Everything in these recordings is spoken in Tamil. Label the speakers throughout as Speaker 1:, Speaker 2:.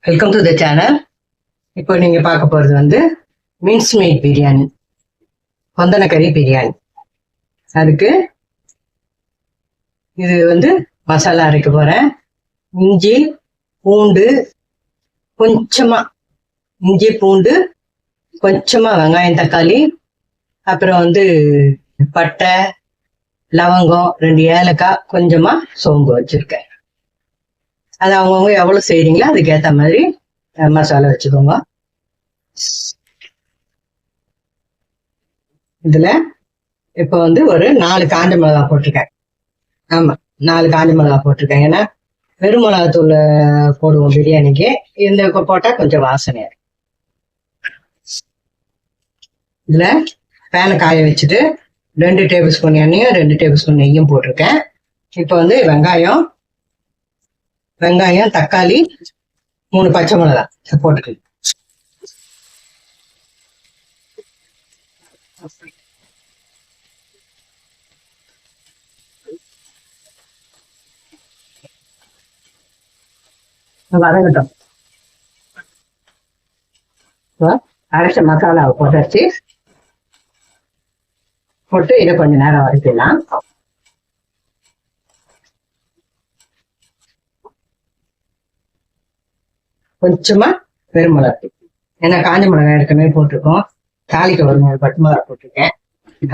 Speaker 1: Welcome to the channel. இப்போ நீங்க பார்க்க போறது வந்து மின்ஸ் மீட் பிரியாணி, கொந்தனக்கறி பிரியாணி. அதுக்கு இது வந்து மசாலா அரைக்க போறேன். இஞ்சி பூண்டு கொஞ்சமா, இஞ்சி பூண்டு கொஞ்சமா, வெங்காயம் தக்காளி, அப்புறம் வந்து பட்டை லவங்கம் 2 ஏலக்காய், கொஞ்சமா சோம்பு வச்சிருக்கேன். அது அவங்கவுங்க எவ்வளவு செய்றீங்களோ அதுக்கேற்ற மாதிரி மசாலா வச்சுக்கோங்க. இதுல இப்ப வந்து ஒரு 4 காஞ்ச மிளகா போட்டிருக்கேன். ஆமா, 4 காஞ்ச மிளகா போட்டிருக்கேன். ஏன்னா வெறும் மிளகாத்தூள் போடுவோம் பிரியாணிக்கு, இந்த போட்டா கொஞ்சம் வாசனையா இருக்கும். இதுல பேனை காய வச்சுட்டு 2 டேபிள் ஸ்பூன் எண்ணெயும் 2 டேபிள் ஸ்பூன் நெய்யும் போட்டிருக்கேன். இப்ப வந்து வெங்காயம் தக்காளி 3 பச்சை மிளகா போட்டுக்கலாம். வதங்கட்டும். அரைச்ச மசாலாவை போட்டாச்சு. போட்டு இதை கொஞ்ச நேரம் வதக்கலாம். கொஞ்சமா வெறும் மிளகாய், ஏன்னா காஞ்ச மிளகாய் ஏற்கனவே போட்டிருக்கோம், தாளிக்க ஒரு 3 பச்சை மிளகாய் போட்டிருக்கேன்.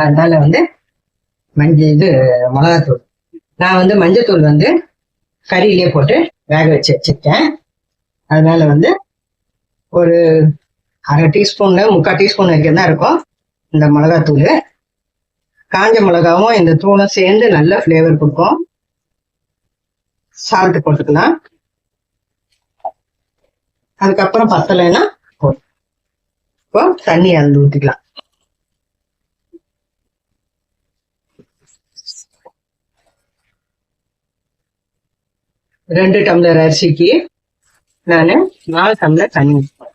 Speaker 1: அதனால வந்து மிளகாத்தூள், நான் வந்து மஞ்சத்தூள் வந்து கறியிலே போட்டு வேக வச்சு வச்சிருக்கேன். அதனால வந்து ஒரு 1/2 டீஸ்பூன்ல 3/4 டீஸ்பூன் வரைக்கும் தான் இருக்கும் இந்த மிளகாத்தூள். காஞ்ச மிளகாவும் இந்த தூளும் சேர்ந்து நல்ல ஃப்ளேவர் கொடுக்கும். சால்ட் போட்டுக்கலாம். அதுக்கப்புறம் பத்தலைன்னா இப்போ தண்ணி அருந்து ஊற்றிக்கலாம். ரெண்டு டம்ளர் அரிசிக்கு நான் 4 டம்ளர் தண்ணி ஊற்றுவேன்.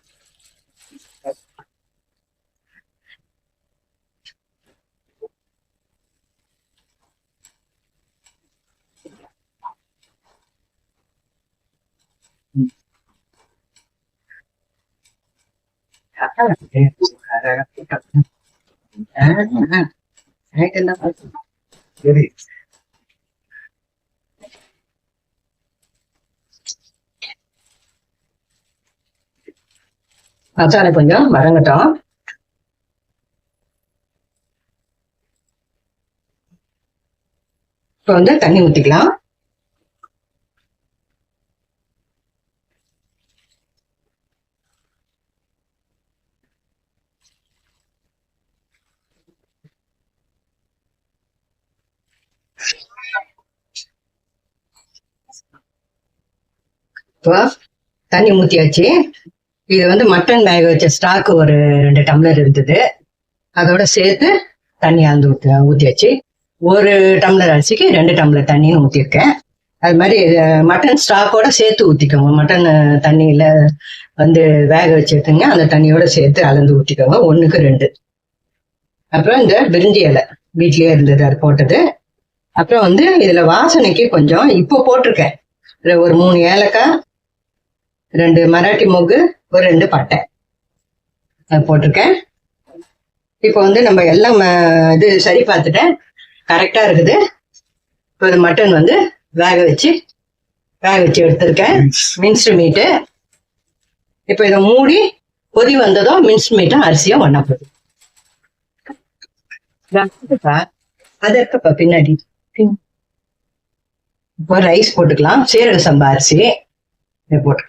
Speaker 1: மசாலா கொஞ்சம் வதங்கட்டும். இப்போ வந்து தண்ணி ஊற்றிக்கலாம். இப்போ தண்ணி ஊற்றியாச்சு. இது வந்து மட்டன் வேக வச்ச ஸ்டாக் ஒரு 2 டம்ளர் இருந்தது, அதோட சேர்த்து தண்ணி அந்து ஊற்றியாச்சு. 1 டம்ளர் அரிசிக்கு 2 டம்ளர் தண்ணின்னு ஊற்றிருக்கேன். அது மாதிரி மட்டன் ஸ்டாக்கோட சேர்த்து ஊற்றிக்கோங்க. மட்டன் தண்ணியில வந்து வேக வச்சுருக்குங்க, அந்த தண்ணியோட சேர்த்து அளந்து ஊற்றிக்கோங்க, 1க்கு 2. அப்புறம் இந்த பிரிஞ்சி இலை வீட்லயே இருந்தது, அது போட்டது. அப்புறம் வந்து இதுல வாசனைக்கு கொஞ்சம் இப்போ போட்டிருக்கேன், ஒரு 3 ஏலக்காய், 2 மராட்டி மொக்கு, ஒரு 2 பட்டை அது போட்டிருக்கேன். இப்போ வந்து நம்ம எல்லாம் இது சரி பார்த்துட்டேன், கரெக்டா இருக்குது. இப்போ இது மட்டன் வந்து வேக வச்சு எடுத்திருக்கேன், மின்ஸ்டு மீட்டு. இப்போ இதை மூடி கொதி வந்ததும் மின்ஸ்டு மீட்டும் அரிசியும் ஒண்ணா போகுது. அது இருக்கப்பா பின்னாடி. இப்போ ரைஸ் போட்டுக்கலாம். சீரக சம்பா அரிசி போட்டு,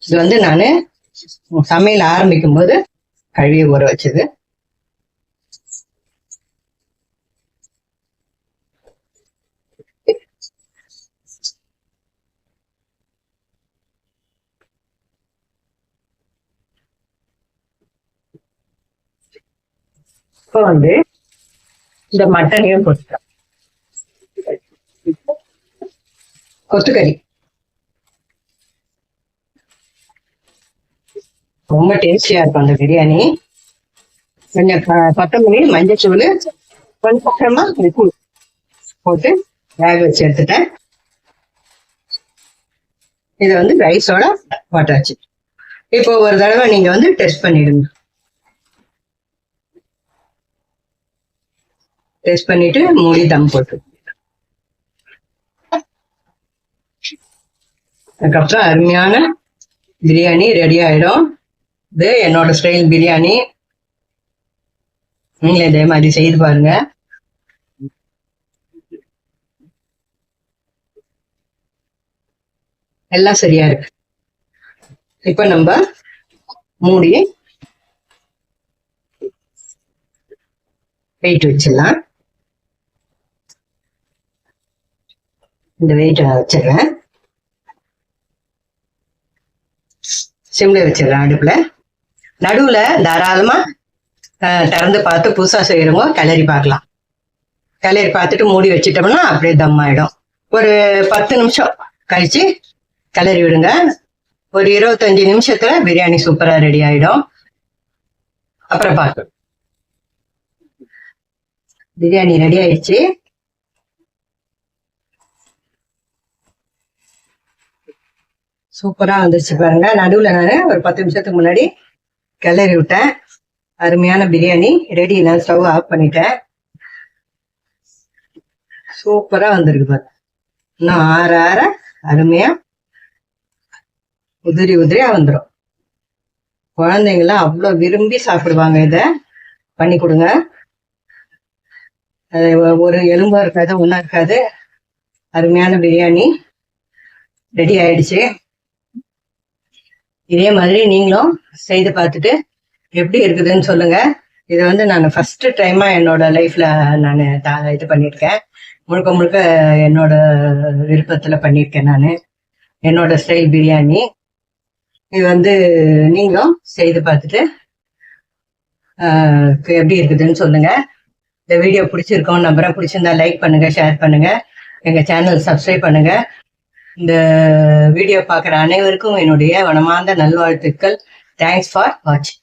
Speaker 1: இது வந்து நான் சமையல் ஆரம்பிக்கும் போது கழுவி ஊற வச்சது. இப்போ வந்து இந்த மட்டனையும் போட்டுக்கலாம். கொத்துக்கறி ரொம்ப டேஸ்டியா இருக்கும் அந்த பிரியாணி. கொஞ்சம் கொத்தமல்லி, மஞ்சத்தூள், கொஞ்சம் உப்பு போட்டு வேக வச்சு எடுத்துட்டேன். இதை வந்து ரைஸோட போட்டாச்சு. இப்போ ஒரு தடவை நீங்க வந்து டெஸ்ட் பண்ணிடுங்க. டெஸ்ட் பண்ணிட்டு மூடி தம் போட்டு, அதுக்கப்புறம் அருமையான பிரியாணி ரெடி ஆயிடும். இது என்னோட ஸ்டைல் பிரியாணி. நீங்களே இதே மாதிரி செய்து பாருங்க. எல்லாம் சரியா இருக்கு. இப்ப நம்ம மூடி வெயிட் வச்சிடலாம். இந்த வெயிட் நான் வச்சிடுறேன். சிம்ல வச்சிடறேன் அடுப்புல. நடுவுல தாராளமா திறந்து பார்த்து புதுசா செய்யறவங்க கிளறி பார்க்கலாம். கிளறி பார்த்துட்டு மூடி வச்சிட்டோம்னா அப்படியே தம் ஆயிடும். ஒரு 10 நிமிஷம் கழிச்சு கிளறி விடுங்க. ஒரு 25 நிமிஷத்துல பிரியாணி சூப்பரா ரெடி ஆயிடும். அப்புறம் பார்க்க பிரியாணி ரெடி ஆயிடுச்சு. சூப்பரா வந்துருச்சு பாருங்க. நடுவுல நான் ஒரு 10 நிமிஷத்துக்கு முன்னாடி கிளறி விட்டேன். அருமையான பிரியாணி ரெடி. நான் ஸ்டவ் ஆஃப் பண்ணிட்டேன். சூப்பரா வந்திருக்கு பாருங்க. இன்னும் ஆற ஆற அருமையா உதிரி உதிரியா வந்துடும். குழந்தைங்களாம் அவ்வளோ விரும்பி சாப்பிடுவாங்க. இதை பண்ணி கொடுங்க. அது ஒரு எலும்பா இருக்காது, ஒன்றும் இருக்காது. அருமையான பிரியாணி ரெடி ஆயிடுச்சு. இதே மாதிரி நீங்களும் செய்து பார்த்துட்டு எப்படி இருக்குதுன்னு சொல்லுங்க. இது வந்து நான் ஃபர்ஸ்ட் டைமா என்னோட லைஃப்ல நான் இது பண்ணியிருக்கேன். முழுக்க முழுக்க என்னோட விருப்பத்துல பண்ணியிருக்கேன். நான் என்னோட ஸ்டைல் பிரியாணி. இது வந்து நீங்களும் செய்து பார்த்துட்டு எப்படி இருக்குதுன்னு சொல்லுங்க. இந்த வீடியோ பிடிச்சிருக்கோம் நம்புறேன். பிடிச்சிருந்தா லைக் பண்ணுங்க, ஷேர் பண்ணுங்க, எங்க சேனல் சப்ஸ்கிரைப் பண்ணுங்க. இந்த வீடியோ பார்க்குற அனைவருக்கும் என்னுடைய மனமார்ந்த நல்வாழ்த்துக்கள். தேங்க்ஸ் ஃபார் வாட்சிங்.